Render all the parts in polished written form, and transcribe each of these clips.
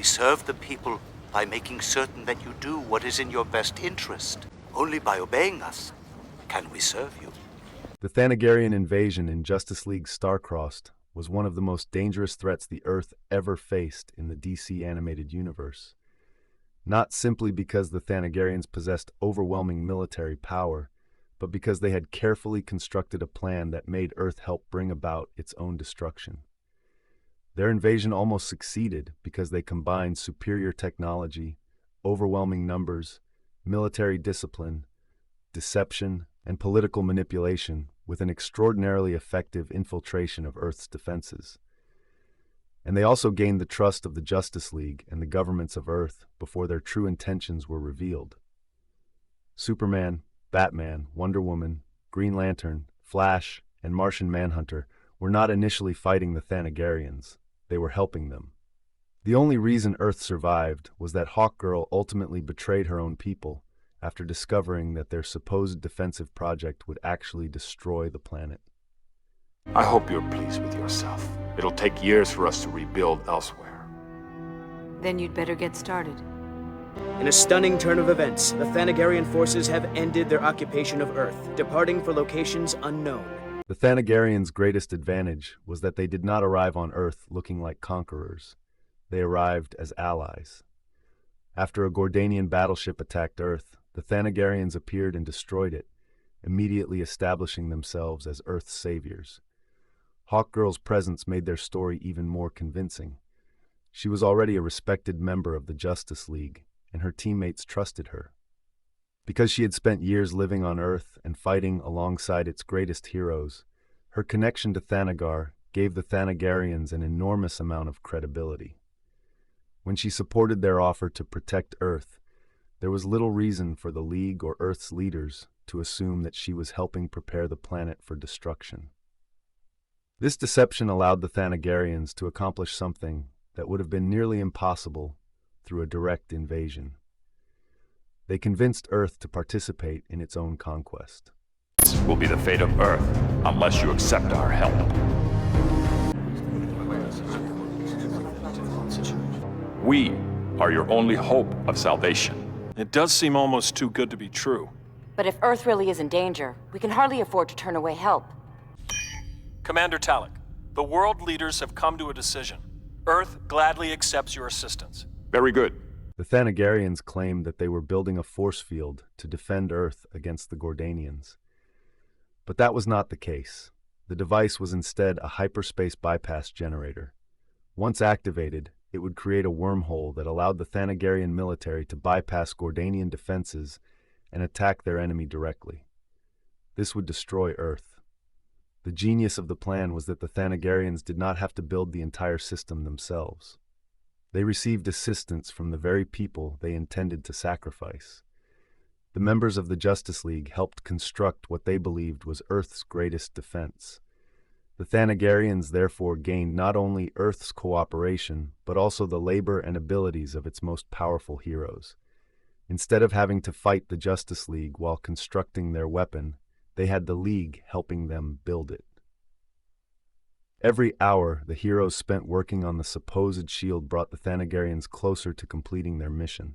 We serve the people by making certain that you do what is in your best interest. Only by obeying us can we serve you. The Thanagarian invasion in Justice League Starcrossed was one of the most dangerous threats the Earth ever faced in the DC animated universe. Not simply because the Thanagarians possessed overwhelming military power, but because they had carefully constructed a plan that made Earth help bring about its own destruction. Their invasion almost succeeded because they combined superior technology, overwhelming numbers, military discipline, deception, and political manipulation with an extraordinarily effective infiltration of Earth's defenses. And they also gained the trust of the Justice League and the governments of Earth before their true intentions were revealed. Superman, Batman, Wonder Woman, Green Lantern, Flash, and Martian Manhunter were not initially fighting the Thanagarians. They were helping them. The only reason Earth survived was that Hawkgirl ultimately betrayed her own people after discovering that their supposed defensive project would actually destroy the planet. I hope you're pleased with yourself. It'll take years for us to rebuild elsewhere. Then you'd better get started. In a stunning turn of events, the Thanagarian forces have ended their occupation of Earth, departing for locations unknown. The Thanagarians' greatest advantage was that they did not arrive on Earth looking like conquerors. They arrived as allies. After a Gordanian battleship attacked Earth, the Thanagarians appeared and destroyed it, immediately establishing themselves as Earth's saviors. Hawkgirl's presence made their story even more convincing. She was already a respected member of the Justice League, and her teammates trusted her. Because she had spent years living on Earth and fighting alongside its greatest heroes, her connection to Thanagar gave the Thanagarians an enormous amount of credibility. When she supported their offer to protect Earth, there was little reason for the League or Earth's leaders to assume that she was helping prepare the planet for destruction. This deception allowed the Thanagarians to accomplish something that would have been nearly impossible through a direct invasion. They convinced Earth to participate in its own conquest. This will be the fate of Earth unless you accept our help. We are your only hope of salvation. It does seem almost too good to be true. But if Earth really is in danger, we can hardly afford to turn away help. Commander Talek, the world leaders have come to a decision. Earth gladly accepts your assistance. Very good. The Thanagarians claimed that they were building a force field to defend Earth against the Gordanians. But that was not the case. The device was instead a hyperspace bypass generator. Once activated, it would create a wormhole that allowed the Thanagarian military to bypass Gordanian defenses and attack their enemy directly. This would destroy Earth. The genius of the plan was that the Thanagarians did not have to build the entire system themselves. They received assistance from the very people they intended to sacrifice. The members of the Justice League helped construct what they believed was Earth's greatest defense. The Thanagarians therefore gained not only Earth's cooperation, but also the labor and abilities of its most powerful heroes. Instead of having to fight the Justice League while constructing their weapon, they had the League helping them build it. Every hour the heroes spent working on the supposed shield brought the Thanagarians closer to completing their mission.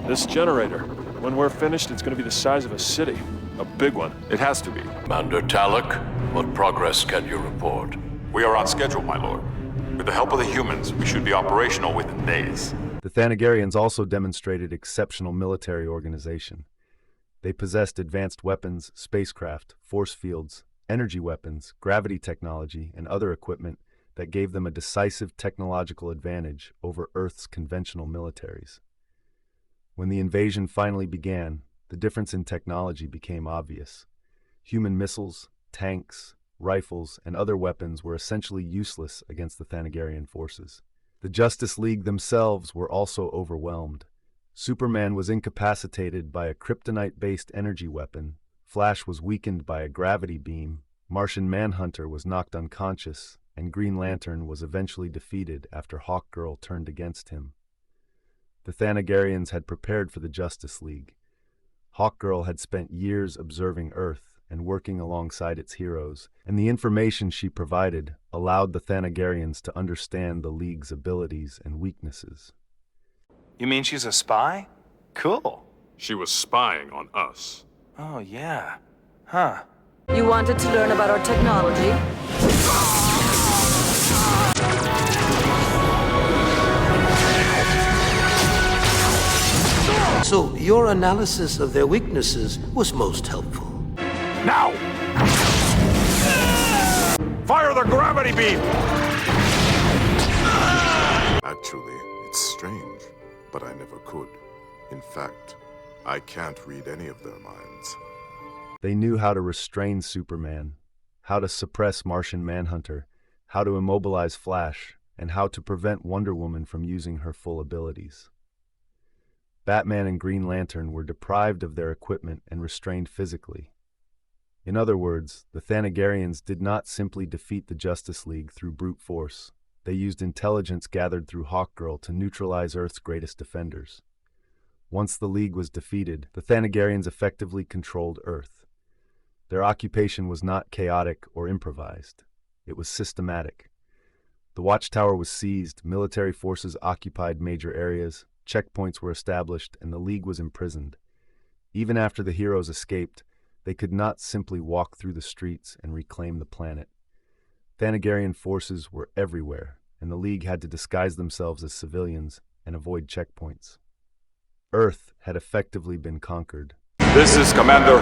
This generator, when we're finished, it's going to be the size of a city. A big one. It has to be. Commander Talek, what progress can you report? We are on schedule, my lord. With the help of the humans, we should be operational within days. The Thanagarians also demonstrated exceptional military organization. They possessed advanced weapons, spacecraft, force fields, energy weapons, gravity technology, and other equipment that gave them a decisive technological advantage over Earth's conventional militaries. When the invasion finally began, the difference in technology became obvious. Human missiles, tanks, rifles, and other weapons were essentially useless against the Thanagarian forces. The Justice League themselves were also overwhelmed. Superman was incapacitated by a kryptonite-based energy weapon, Flash was weakened by a gravity beam, Martian Manhunter was knocked unconscious, and Green Lantern was eventually defeated after Hawkgirl turned against him. The Thanagarians had prepared for the Justice League. Hawkgirl had spent years observing Earth, and working alongside its heroes, and the information she provided allowed the Thanagarians to understand the League's abilities and weaknesses. You mean she's a spy? Cool. She was spying on us. Oh, yeah. Huh. You wanted to learn about our technology? So, your analysis of their weaknesses was most helpful. Now! Fire the gravity beam! Actually, it's strange, but I never could. In fact, I can't read any of their minds. They knew how to restrain Superman, how to suppress Martian Manhunter, how to immobilize Flash, and how to prevent Wonder Woman from using her full abilities. Batman and Green Lantern were deprived of their equipment and restrained physically. In other words, the Thanagarians did not simply defeat the Justice League through brute force. They used intelligence gathered through Hawkgirl to neutralize Earth's greatest defenders. Once the League was defeated, the Thanagarians effectively controlled Earth. Their occupation was not chaotic or improvised. It was systematic. The Watchtower was seized, military forces occupied major areas, checkpoints were established, and the League was imprisoned. Even after the heroes escaped, they could not simply walk through the streets and reclaim the planet. Thanagarian forces were everywhere, and the League had to disguise themselves as civilians and avoid checkpoints. Earth had effectively been conquered. This is Commander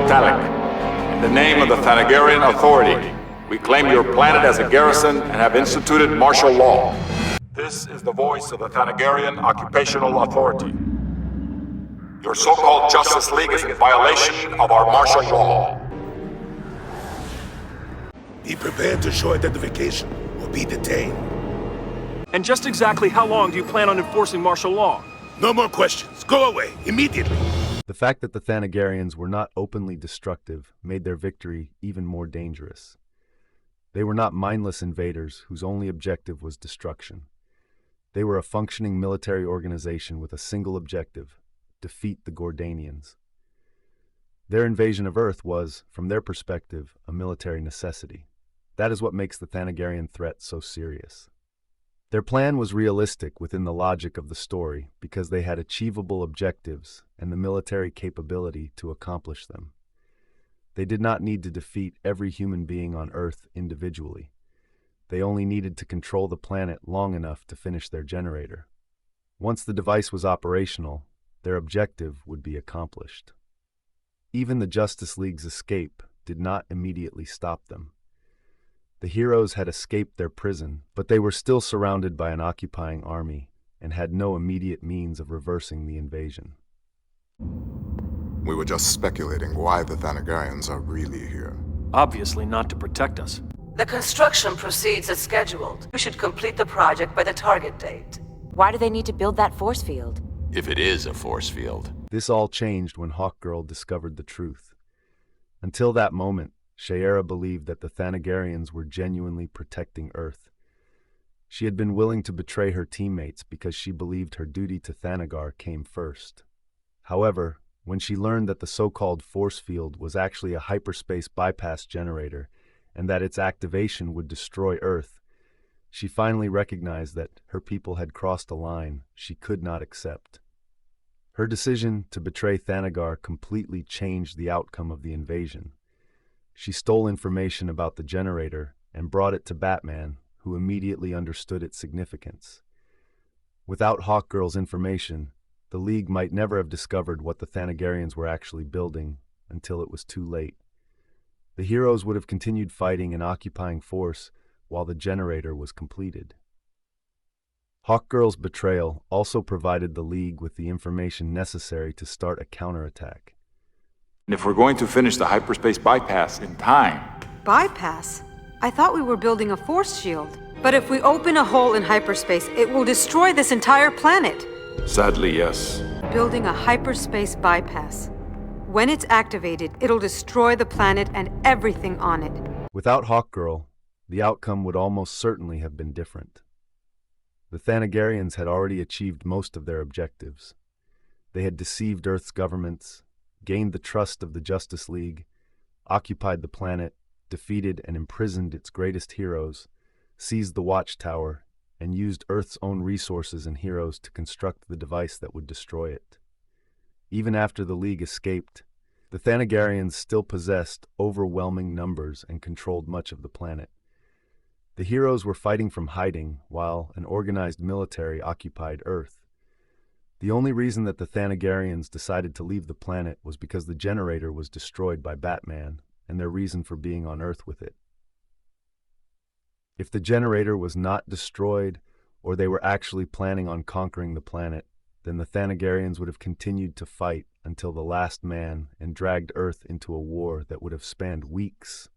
Talik. In the name of the Thanagarian Authority, we claim your planet as a garrison and have instituted martial law. This is the voice of the Thanagarian Occupational Authority. Your so-called Justice League is in violation of our martial law. Be prepared to show identification or be detained. And just exactly how long do you plan on enforcing martial law? No more questions. Go away, immediately. The fact that the Thanagarians were not openly destructive made their victory even more dangerous. They were not mindless invaders whose only objective was destruction. They were a functioning military organization with a single objective: defeat the Gordanians. Their invasion of Earth was, from their perspective, a military necessity. That is what makes the Thanagarian threat so serious. Their plan was realistic within the logic of the story because they had achievable objectives and the military capability to accomplish them. They did not need to defeat every human being on Earth individually. They only needed to control the planet long enough to finish their generator. Once the device was operational, their objective would be accomplished. Even the Justice League's escape did not immediately stop them. The heroes had escaped their prison, but they were still surrounded by an occupying army and had no immediate means of reversing the invasion. We were just speculating why the Thanagarians are really here. Obviously not to protect us. The construction proceeds as scheduled. We should complete the project by the target date. Why do they need to build that force field? If it is a force field. This all changed when Hawkgirl discovered the truth. Until that moment, Shiera believed that the Thanagarians were genuinely protecting Earth. She had been willing to betray her teammates because she believed her duty to Thanagar came first. However, when she learned that the so-called force field was actually a hyperspace bypass generator and that its activation would destroy Earth, she finally recognized that her people had crossed a line she could not accept. Her decision to betray Thanagar completely changed the outcome of the invasion. She stole information about the generator and brought it to Batman, who immediately understood its significance. Without Hawkgirl's information, the League might never have discovered what the Thanagarians were actually building until it was too late. The heroes would have continued fighting an occupying force while the generator was completed. Hawkgirl's betrayal also provided the League with the information necessary to start a counterattack. And if we're going to finish the hyperspace bypass in time... Bypass? I thought we were building a force shield. But if we open a hole in hyperspace, it will destroy this entire planet. Sadly, yes. Building a hyperspace bypass. When it's activated, it'll destroy the planet and everything on it. Without Hawkgirl, the outcome would almost certainly have been different. The Thanagarians had already achieved most of their objectives. They had deceived Earth's governments, gained the trust of the Justice League, occupied the planet, defeated and imprisoned its greatest heroes, seized the Watchtower, and used Earth's own resources and heroes to construct the device that would destroy it. Even after the League escaped, the Thanagarians still possessed overwhelming numbers and controlled much of the planet. The heroes were fighting from hiding, while an organized military occupied Earth. The only reason that the Thanagarians decided to leave the planet was because the generator was destroyed by Batman, and their reason for being on Earth with it. If the generator was not destroyed, or they were actually planning on conquering the planet, then the Thanagarians would have continued to fight until the last man and dragged Earth into a war that would have spanned weeks,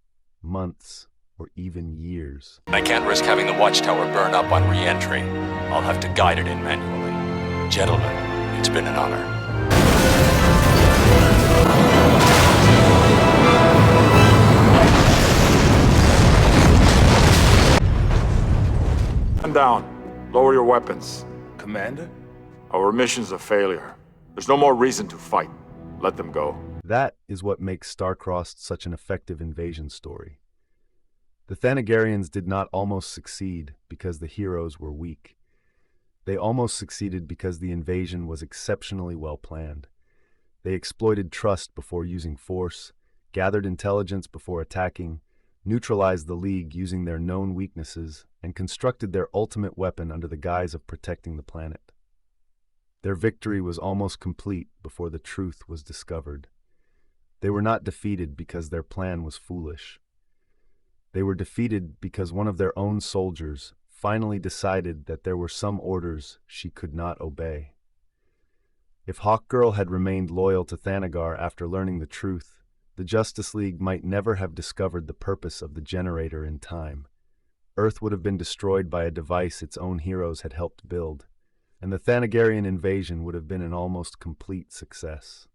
months, or even years. I can't risk having the Watchtower burn up on re-entry. I'll have to guide it in manually. Gentlemen, it's been an honor. Stand down. Lower your weapons. Commander? Our mission's a failure. There's no more reason to fight. Let them go. That is what makes Starcrossed such an effective invasion story. The Thanagarians did not almost succeed because the heroes were weak. They almost succeeded because the invasion was exceptionally well planned. They exploited trust before using force, gathered intelligence before attacking, neutralized the League using their known weaknesses, and constructed their ultimate weapon under the guise of protecting the planet. Their victory was almost complete before the truth was discovered. They were not defeated because their plan was foolish. They were defeated because one of their own soldiers finally decided that there were some orders she could not obey. If Hawkgirl had remained loyal to Thanagar after learning the truth, the Justice League might never have discovered the purpose of the generator in time. Earth would have been destroyed by a device its own heroes had helped build, and the Thanagarian invasion would have been an almost complete success.